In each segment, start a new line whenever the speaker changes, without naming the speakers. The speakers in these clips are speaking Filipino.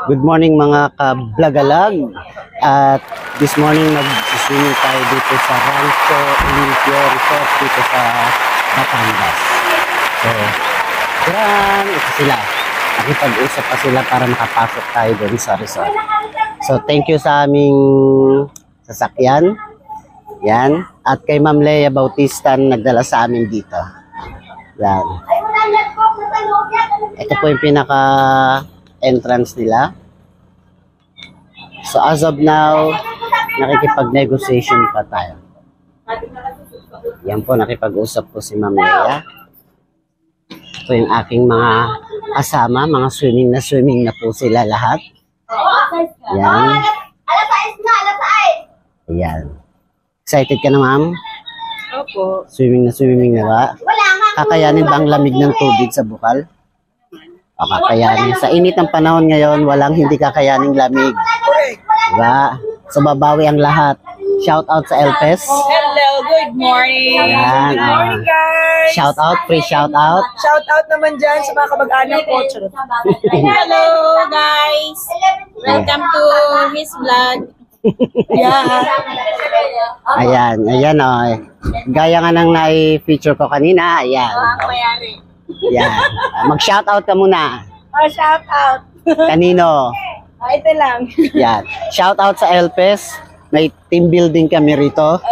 Good morning mga kablagalag. At this morning mag-swimming tayo dito sa Rancho Olimpio Resort dito sa Batangas. So, ito sila. Nakipag-usap pa sila para makapasok tayo doon sa resort. So, thank you sa aming sasakyan. Yan. At kay Ma'am Lea Bautista nagdala sa amin dito. Yan. Ito po yung pinaka-entrance nila. So as of now, nakikipag-negotiation pa tayo. Yan po, nakipag-usap po si Ma'am Lea. Ito yung aking mga kasama, mga swimming na po sila lahat. Yan. Ayan. Excited ka na, Ma'am?
Opo.
Swimming na ba? Kakayanin ba ang lamig ng tubig sa bukal? O kakayanin. Sa init ng panahon ngayon, walang hindi kakayaning lamig. Diba? So babawi ang lahat. Shout out sa Elpes.
Hello, good morning.
Ayan,
Good morning, guys.
Shout out, free shout out.
Shout out naman dyan sa mga kamag-anak ko.
Hello guys! Welcome to his vlog.
Yeah.
Ayan o. Gaya nga nang na-feature ko kanina. Ayan.
Mayari.
Ayan. Mag-shout out ka muna.
Oh, shout out.
Kanino?
Ito lang.
Yan. Shout out sa Elpes. May team building kami rito.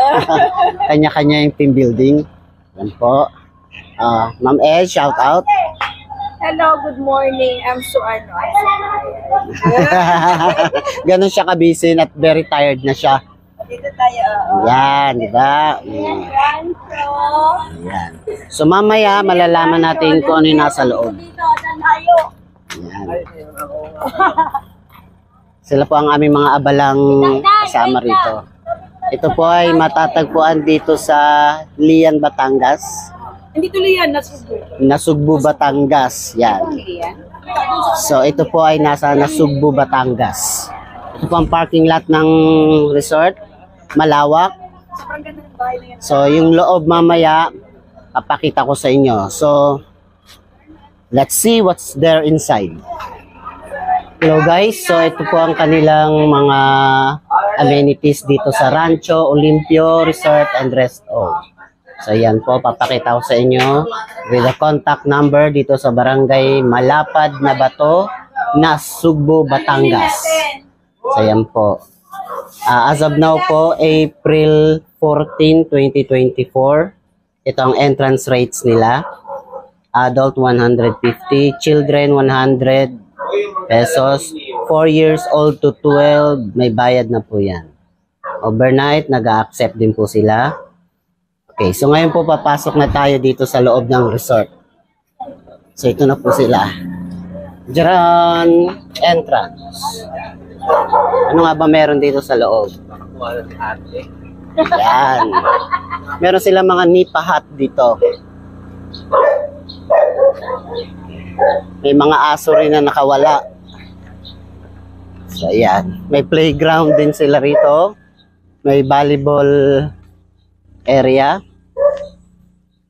Kanya-kanya yung team building. Yan po. Ma'am Ed, shout out.
Hello, good morning. I'm so
Ganon siya kabisi at very tired na siya.
Dito tayo.
Yan, di ba? Yan. So mamaya malalaman natin kung ano yung nasa loob. Yan. Sila po ang aming mga abalang kasama rito. Ito po ay matatagpuan dito sa Lian, Batangas.
Hindi tuloy yan, Nasugbu.
Nasugbu, Batangas. Yan. So ito po ay nasa Nasugbu, Batangas. Ito po ang parking lot ng resort. Malawak. So yung loob mamaya papakita ko sa inyo. So let's see what's there inside. Hello guys, so ito po ang kanilang mga amenities dito sa Rancho Olimpio Resort and Rest Home. So yan po, papakita ko sa inyo with the contact number dito sa Barangay Malapad na Bato, Nasugbu, Batangas. So yan po. As of now po, April 14, 2024. Ito ang entrance rates nila. Adult 150, children 100 pesos. 4 years old to 12, may bayad na po yan. Overnight, nag-a-accept din po sila. Okay, so ngayon po papasok na tayo dito sa loob ng resort. So ito na po sila. Diyan, entrance. Ano nga ba meron dito sa loob? Yan. Meron silang mga nipa hut dito. May mga aso rin na nakawala. So yan. May playground din sila rito. May volleyball area.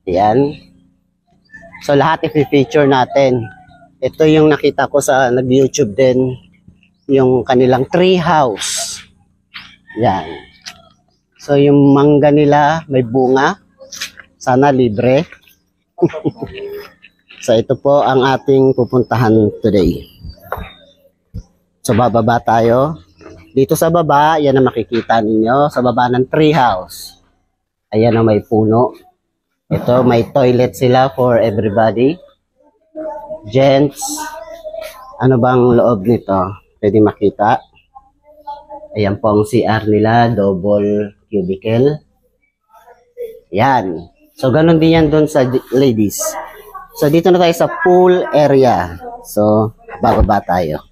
Yan. So lahat i-feature natin. Ito yung nakita ko sa nag-YouTube din. Yung kanilang tree house. Yan. So yung mangga nila may bunga. Sana libre. So ito po ang ating pupuntahan today. So bababa tayo. Dito sa baba, yan ang makikita ninyo. Sa baba ng tree house. Ayan na may puno. Ito, may toilet sila for everybody. Gents. Ano bang loob nito? Pwede makita. Ayan po ang CR nila. Double cubicle. Yan. So, ganun din yan doon sa ladies. So, dito na tayo sa pool area. So, bababa tayo.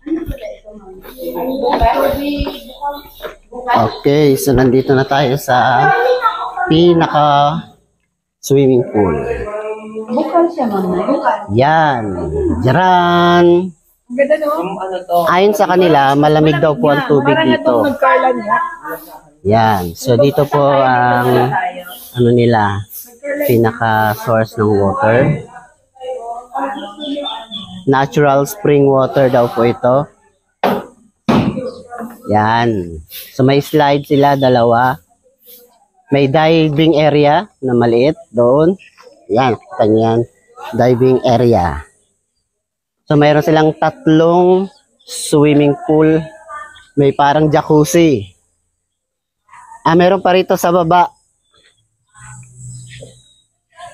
Okay. So, nandito na tayo sa pinaka swimming pool.
Bukal siya, mama.
Yan. Jaran.
Ganda no?
Ayon sa kanila, malamig daw po ang tubig dito. Yan. So dito po ang ano nila, pinaka source ng water. Natural spring water daw po ito. Yan. So may slide sila, dalawa. May diving area na maliit doon. Yan, kita niyo yan. Diving area. So mayroon silang 3 swimming pool. May parang jacuzzi. Meron pa rito sa baba.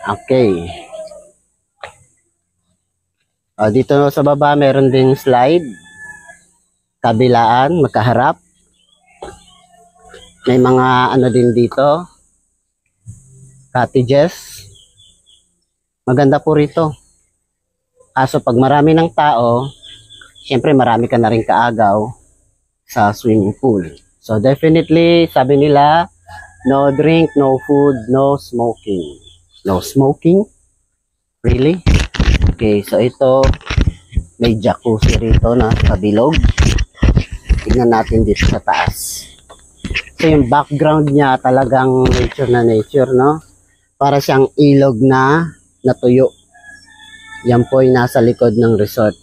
Okay. Dito sa baba meron ding slide. Kabilaan, magkaharap. May mga ano din dito. Cottages. Maganda po rito. Kaso pag marami ng tao, syempre marami ka na rin kaagaw sa swimming pool. So definitely, sabi nila, no drink, no food, no smoking. No smoking? Really? Okay, so ito, may jacuzzi rito na kabilog. Tingnan natin dito sa taas. So yung background niya talagang nature, no? Para siyang ilog na natuyo. Yan po ay nasa likod ng resort.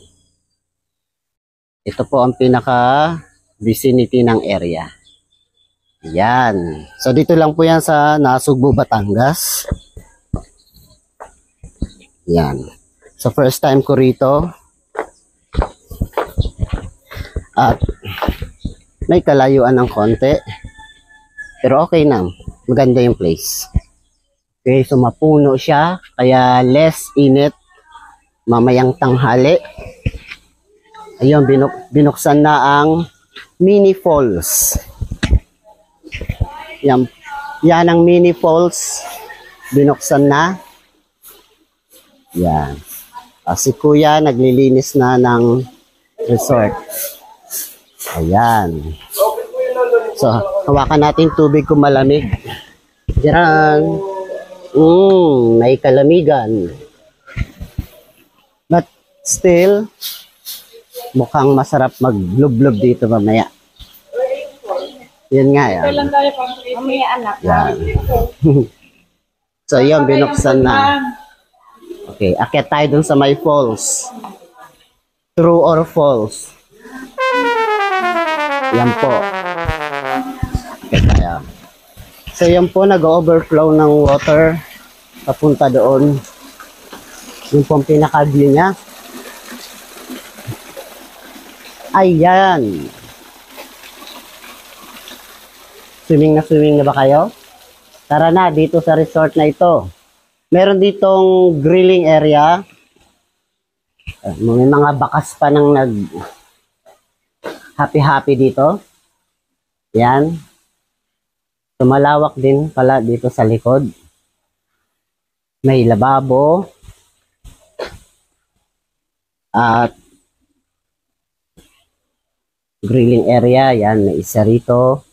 Ito po ang pinaka vicinity ng area. Yan. So dito lang po yan sa Nasugbu, Batangas. Yan. So first time ko rito. At may kalayuan ng konti. Pero okay na. Maganda yung place. Okay, so mapuno siya. Kaya less init mamayang tanghali. Ayun, binuksan na ang mini falls. Yan ang mini falls. Binuksan na. Yan. Si Kuya naglilinis na ng resort. Ayan. So, hawakan natin tubig kung malamig. Diyan. May kalamigan. But still, mukhang masarap maglublob dito mamaya. Yan nga yan.
Mamaya anak.
Yan. So, yun, binuksan na. Okay, akyat tayo dun sa may falls. True or false? Yan po. Akyat tayo. So, yan po, nag-overflow ng water papunta doon. Yung po ang pinaka-view niya. Ayan. Swimming na ba kayo? Tara na, dito sa resort na ito. Meron ditong grilling area. May mga bakas pa ng happy-happy dito. Yan. Malawak din pala dito sa likod. May lababo. At grilling area. Yan, may isa rito.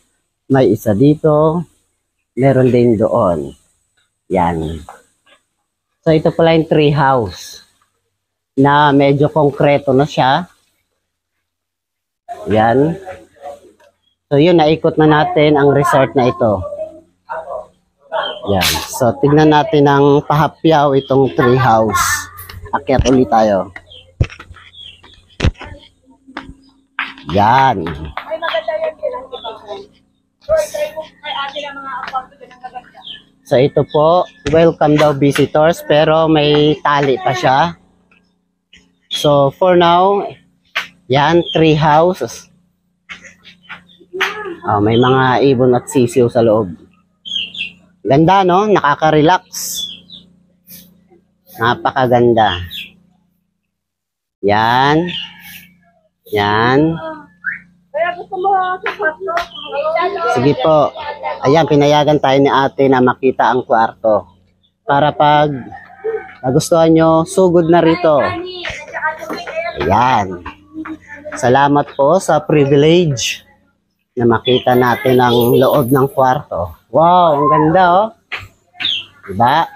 May isa dito. Meron din doon. Yan. So, ito pala yung tree house na medyo konkreto na siya. Yan. So, yun, naikot na natin ang resort na ito. Yan. So, tignan natin ang pahapyaw itong tree house. Akyat ulit tayo. Yan.
Ay, maganda yan. May ate ng mga apartment ng maganda.
So ito po, welcome daw visitors, pero may tali pa siya. So for now, yan, tree house. May mga ibon at sisiw sa loob. Ganda, no? Nakaka-relax. Napakaganda. Yan. Yan.
Kaya gusto mo sa kwarto?
Sige po. Ayan, pinayagan tayo ni ate na makita ang kwarto. Para pag nagustuhan nyo, sugod na rito. Ayan. Salamat po sa privilege na makita natin ang loob ng kwarto. Wow, ang ganda, oh. Diba?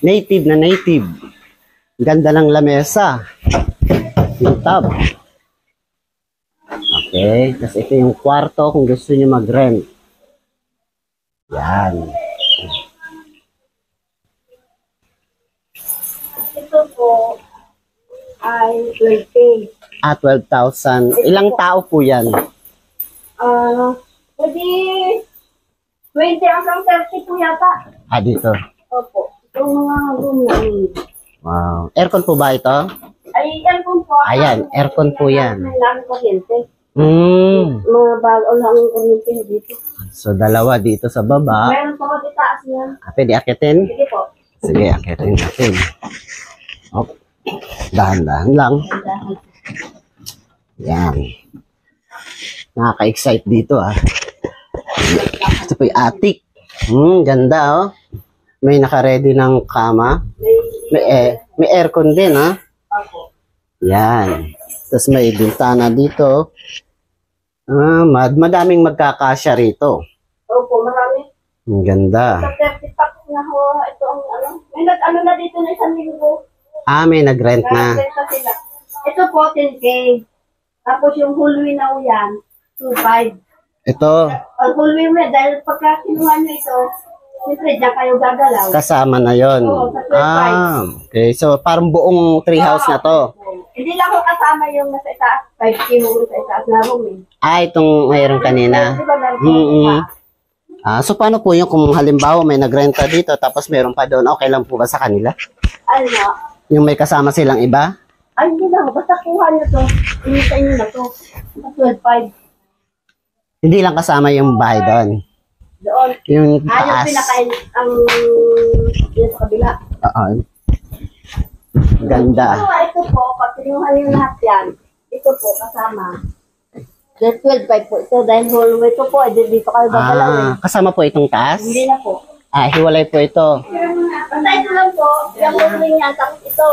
Native na native. Ang ganda ng lamesa. Yung tub. Okay, tapos ito yung kwarto kung gusto niyo mag-rent. Yan.
Ito po ay 12K.
12,000. Ilang tao po yan?
Pwede 20 hanggang 30 po yata.
Dito.
Opo. Itong mga room namin.
Wow. Aircon po ba ito?
Ay, aircon po.
Ayan, aircon po yan.
May namin kuryente.
Mm.
Mga bago lang ang kuryente dito.
So, dalawa dito sa baba.
Meron po kasi taas niya.
Pwede akitin?
Sige po.
Sige, akitin natin. Oh, dahan-dahan lang. Yan. Nakaka-excite dito Ito po yung attic. Ganda May naka-ready ng kama. May aircon din
Opo.
Yan. Tapos may bintana dito. Madaming magkakasya rito.
Opo, marami.
Ang ganda.
Sa 30 packs na ho, ito ang ano. May nag-ano na dito na 1 linggo.
May nag-rent na.
Nag-renta sila. Ito po, 10K. Tapos yung Hulwi na ho yan, 2.5.
Ito,
Ang Hulwi mo yan, dahil pagka kinuha nyo ito, siyempre dyan kayo gagalaw.
kasama na yon.
Oo, sa 12.5.
Okay. So, parang buong treehouse na to.
Hindi lang ho kasama yung nasa itaas, 5K mo sa itaas na room
Itong mayroon kanina.
Di ba meron pa?
So, paano po yung kung halimbawa may nagrenta dito tapos mayroon pa doon, okay lang po ba sa kanila?
Ano?
Yung may kasama silang iba?
Ay, hindi lang. Basta kuha nyo to. Initain nyo na to. Sa 12.5.
Hindi lang kasama yung bahay doon.
Doon.
Yung
Yung
taas.
pinakain ang yung sa kabila.
Oo. Ganda.
Ito po, pag kinuha nyo lahat yan, ito po kasama. 12.5 po ito. Dahil whole ito po, dito kayo babalawin.
Kasama po itong taas?
Hindi na po.
Hiwalay po ito.
Basta ito lang po, yung whole niya, tapos ito.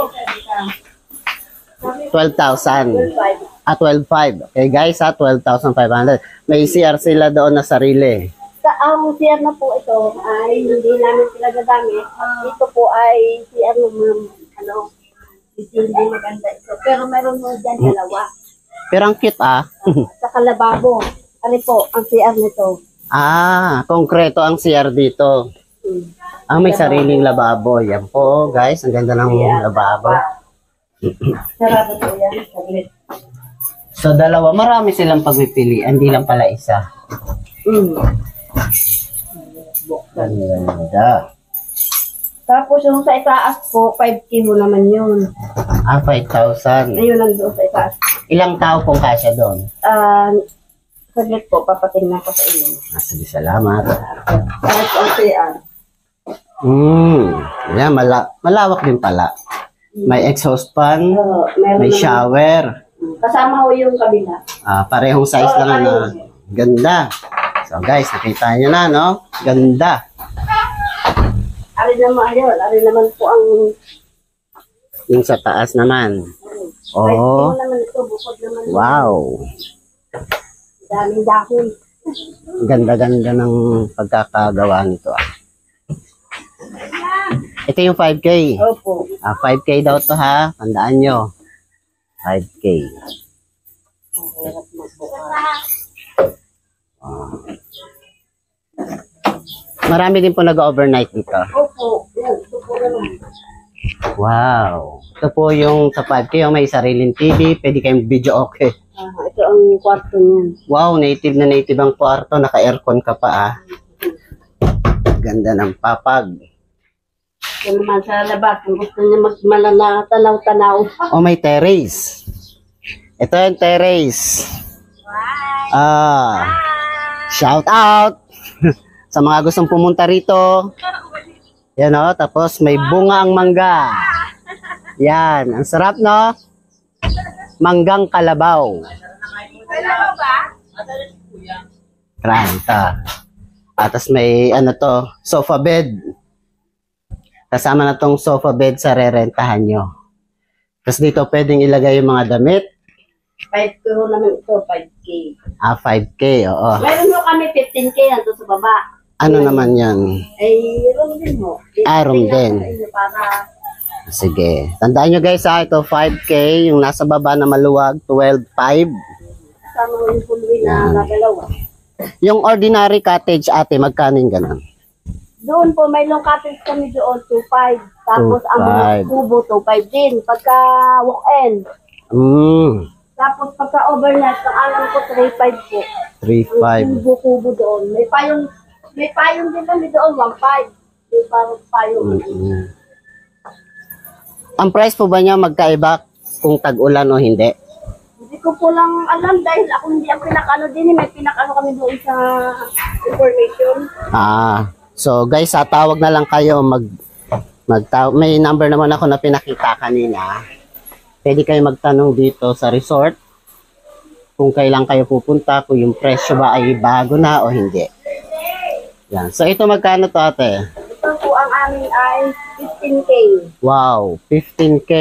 12,000.
12.5.
12,500. Okay guys, 12,500. May CR sila doon na sarili.
Sa ang CR na po ito, ay hindi namin sila gagamit. Ito po ay CR ng ano, hindi maganda ito. Pero meron mo dyan dalawa.
Pero ang cute
Sa kalababo. Ano po, ang CR nito.
Konkreto ang CR dito. May sariling lababo. Yan po guys, ang ganda ng lababo.
Sarado po yan. Saglit.
So dalawa, marami silang pagpipilian, hindi lang pala isa. Ang ganda.
Tapos yung sa itaas po, 5K mo naman yun.
5,000.
Ayun lang doon sa itaas.
Ilang tao pong kasya doon?
Saglit po, papatingnan ko sa inyo.
Sige, salamat.
Kahit ang CR.
Yan, malawak din pala. May exhaust fan,
Meron
may
naman.
shower.
Kasama ko yung kabila.
Parehong size lang Ganda. So guys, nakita nyo na, no? Ganda.
Ari naman po ang
Yung sa taas naman.
Ito naman ito, bukod naman.
Wow.
Daming dahon.
Ganda-ganda ng pagkakagawa nito. Ito yung 5K.
Opo.
5K daw to tandaan nyo. 5K. Marami din po nag-overnight dito.
Opo. Yan, ito po naman.
Wow. Ito po yung sa 5K, may sariling TV, pwede kayong video okay.
Ito ang kwarto niyan.
Wow, native na native ang kwarto, naka-aircon ka pa Ganda ng papag.
Ito naman sa labas, kung gusto niya magmalala, tanaw-tanaw.
May terrace. Ito yung terrace. Shout out sa mga gustong pumunta rito. Yan tapos may bunga ang mangga. Yan, ang sarap no? Manggang kalabaw. Try ito. Tapos may sofa bed. Kasama na tong sofa bed sa rerentahan nyo. Tapos dito pwedeng ilagay yung mga damit.
5K naman ito, 5K.
5K, oo.
Meron mo kami 15K nandun sa baba.
Ano naman yan?
Room din mo.
Room din.
Para
Sige. Tandaan nyo guys ito 5K, yung nasa baba na maluwag, 12,500.
kasama mo yung pulwi na nagalawa.
Yung ordinary cottage ate, magkano yung ganun?
Doon po, may long cottage kami doon, 2.5. Tapos ang mga
2.5.
kubo, 2.5 din. Pagka walk-in. Tapos pagka-overnight, ang alam ko 3.5 po.
3.5.
Kubo-kubo doon. May payong din kami doon, 1.5. May parang payong.
Mm-mm. Ang price po ba niya magkaiba kung tag-ulan o hindi?
Hindi ko po lang alam dahil ako hindi ang pinakano din. May pinakano kami doon sa information.
So guys, tawag na lang kayo may number naman ako na pinakita kanina. Pwede kayo magtanong dito sa resort kung kailan kayo pupunta, kung yung presyo ba ay bago na o hindi. Yan. So ito magkano to, ate?
Ito po ang amin ay 15K.
Wow, 15K.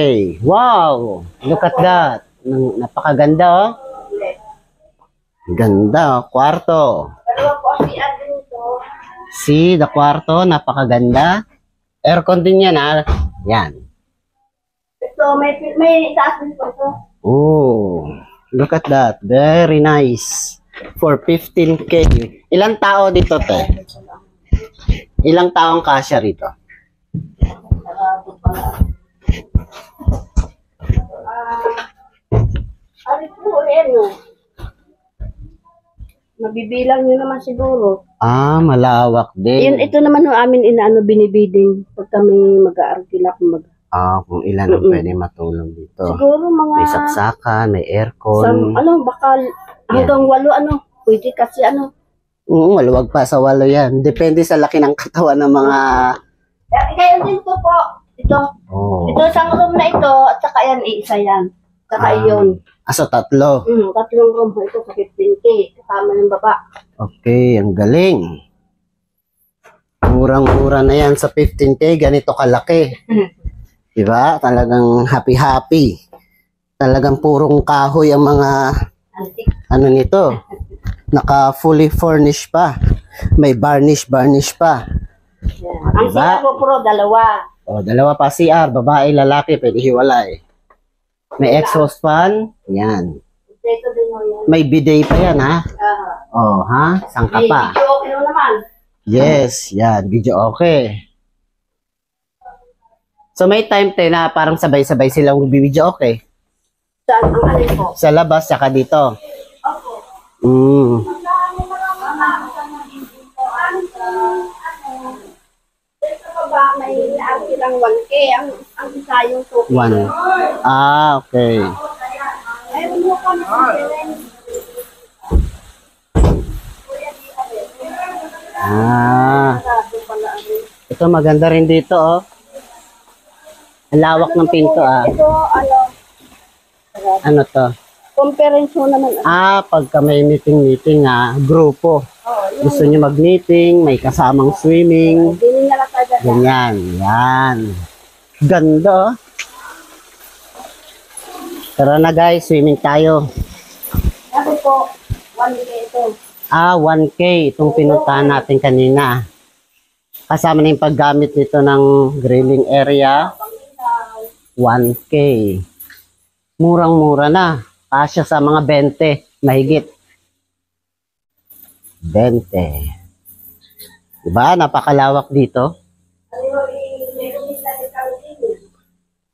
Wow! Look at that. Napakaganda, oh. Ganda, oh. Kwarto.
Dalawa po ang CR din ito.
See, the kwarto, napakaganda. Aircon din yan, ha? Yan.
Ito, may taas din po ito.
Oh, look at that. Very nice. For 15K. Ilang tao dito, te? Ilang taong kasya rito?
Ano po, ano? Mabibilang nyo naman siguro.
Malawak din.
Ito naman ho amin binibiding pag kami mag-aarkila
Kung ilan ang pwede matulog dito.
Siguro mga
May saksakan, may aircon.
bakal hanggang 8 pwede kasi
Maluwag pa sa 8 yan. Depende sa laki ng katawan ng mga...
Kaya din po. Ito.
Oh.
Ito isang room na ito at saka yan, isa yan. Saka yun.
So, 3.
3 room po ito sa 15K. Kasama ng baba.
Okay, ang galing. Murang-mura na yan sa 15K. Ganito kalaki. Diba? Talagang happy-happy. Talagang purong kahoy ang mga... Ano nito? Naka fully furnished pa. May varnish pa.
Yeah. Ang
Diba?
CR po, dalawa.
Dalawa pa CR, babae, lalaki, pwede hiwalay. May exhaust fan, yan.
Ito din mo yan.
May bidet pa yan, ha? Ha? Saan ka pa?
Video okay naman.
Yes, yan, video okay. So may time tayo na parang sabay-sabay silang video okay.
Saan ang alin po?
Sa labas, saka dito.
Opo. May naakilang 1K. Ang isa yung 2K.
1. Okay.
Ayun mo kami sa
Ito maganda rin dito, oh. Ang lawak ng pinto,
Ito,
Ano to?
conference mo naman.
Pagka may meeting, grupo. Gusto nyo mag-meeting, may kasamang swimming.
Hindi na lang agad.
Ganyan, yan. Ganda, oh. Tara na guys, swimming tayo.
Ako po, 1K ito.
1K, itong pinuntahan natin kanina. Kasama na yung paggamit nito ng grilling area. 1K. Murang-mura na. Kasya sa mga 20, mahigit. 20. Diba? Napakalawak dito.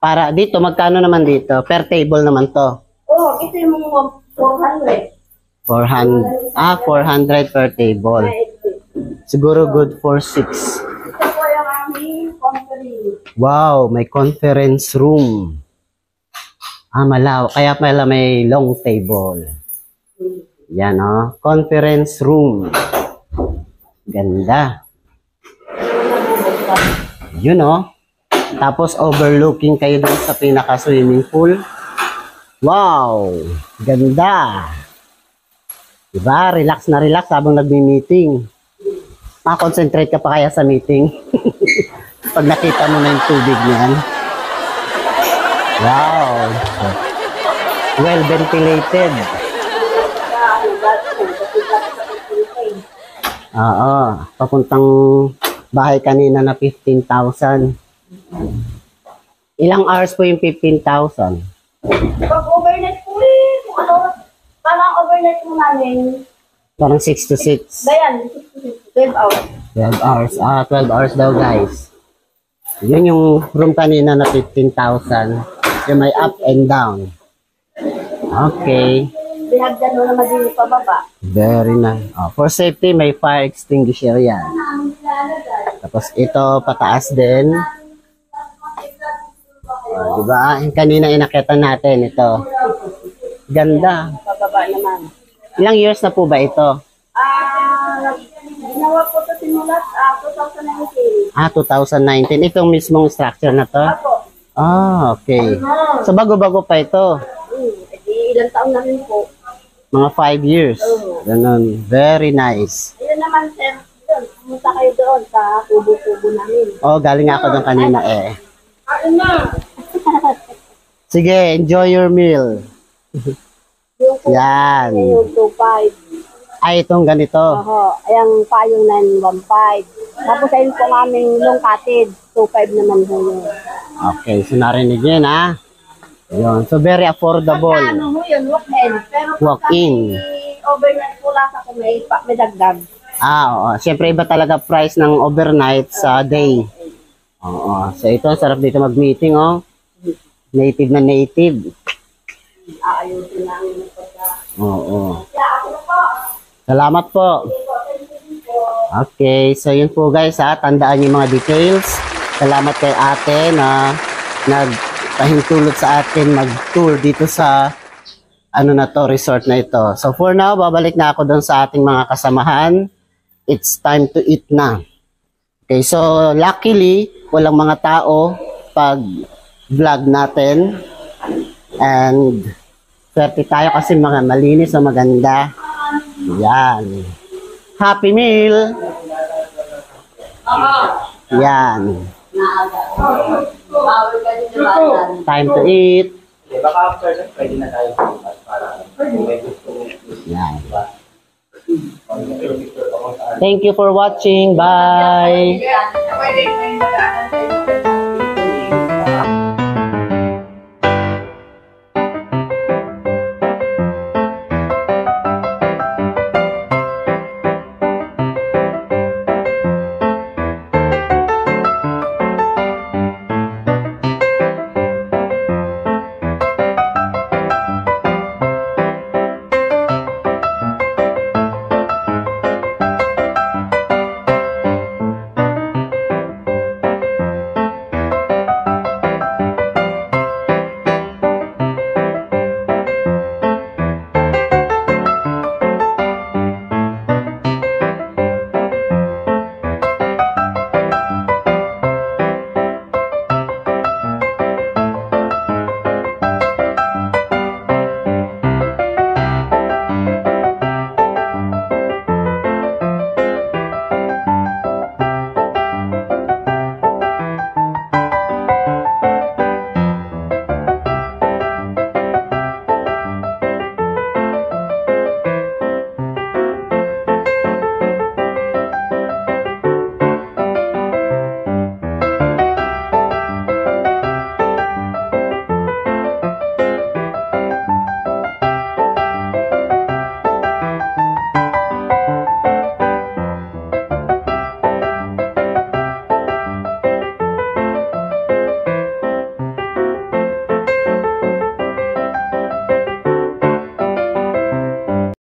Para dito, magkano naman dito? Per table naman to.
Ito yung 400.
400 per table. Siguro good for 6.
Ito po yung aming conference.
Wow, may conference room. Malaw. Kaya pala may long table. Yan, oh. Conference room. Ganda. Yun, oh. Tapos overlooking kayo dun sa pinaka-swimming pool. Wow! Ganda! Diba? Relax na relax habang nagmi-meeting. Concentrate ka pa kaya sa meeting. Pag nakita mo na yung tubig niyan. Wow! Well ventilated. Papuntang bahay kanina na 15,000. Ilang hours po yung 15,000?
Pag overnight po parang overnight mo namin.
Parang 6 to 6.
Dayan, 12 hours.
12 hours. 12 hours daw guys. Yun yung room kanina na 15,000. Yung may up and down. Okay.
Binagdan mo naman din yung pababa.
Very nice. Oh, for safety, may fire extinguisher yan. Tapos ito, pataas din. Oh, diba? Yung kanina inakita natin ito. Ganda.
Pababa naman.
Ilang years na po ba ito?
Ginawa po ito simulat 2019.
2019. Itong mismong structure na to?
Ako.
Okay. So, bago-bago pa ito.
Ilang taon na rin po.
Mga 5 years. Ganun. Very nice.
Ayun naman, sir. Doon, pumunta kayo doon sa kubo-kubo namin.
Oh, galing ako doon kanina eh.
Ayun na.
Sige, enjoy your meal.
Yung po,
Yan.
yung 2.5.
Ay, itong ganito.
Oho, ayang payong 9.15. Tapos ayun po aming longkatid. 2.5 naman po yun.
Okay, so narinig yun ha. Yun. So, very affordable.
Ano ho yun, walk-in. Pero
Walk-in.
overnight po lang ako may dagdag.
Oo. Siyempre, iba talaga price ng overnight sa day. Oo. So, ito, sarap dito mag-meeting, oh. Native na native.
Aayusin namin yung pagka.
Oo.
Ako na po.
Salamat po. Okay, so yun po guys ha, tandaan yung mga details. Salamat kay ate na nagpahintulot sa atin mag-tour dito sa resort na ito. So for now, babalik na ako doon sa ating mga kasamahan. It's time to eat na. Okay, so luckily, walang mga tao pag vlog natin. And swerte tayo kasi mga malinis na maganda. Yan. Happy meal. Yan. Time to eat.
Baka after that, pwede na tayo
Yan. Thank you for watching. Bye.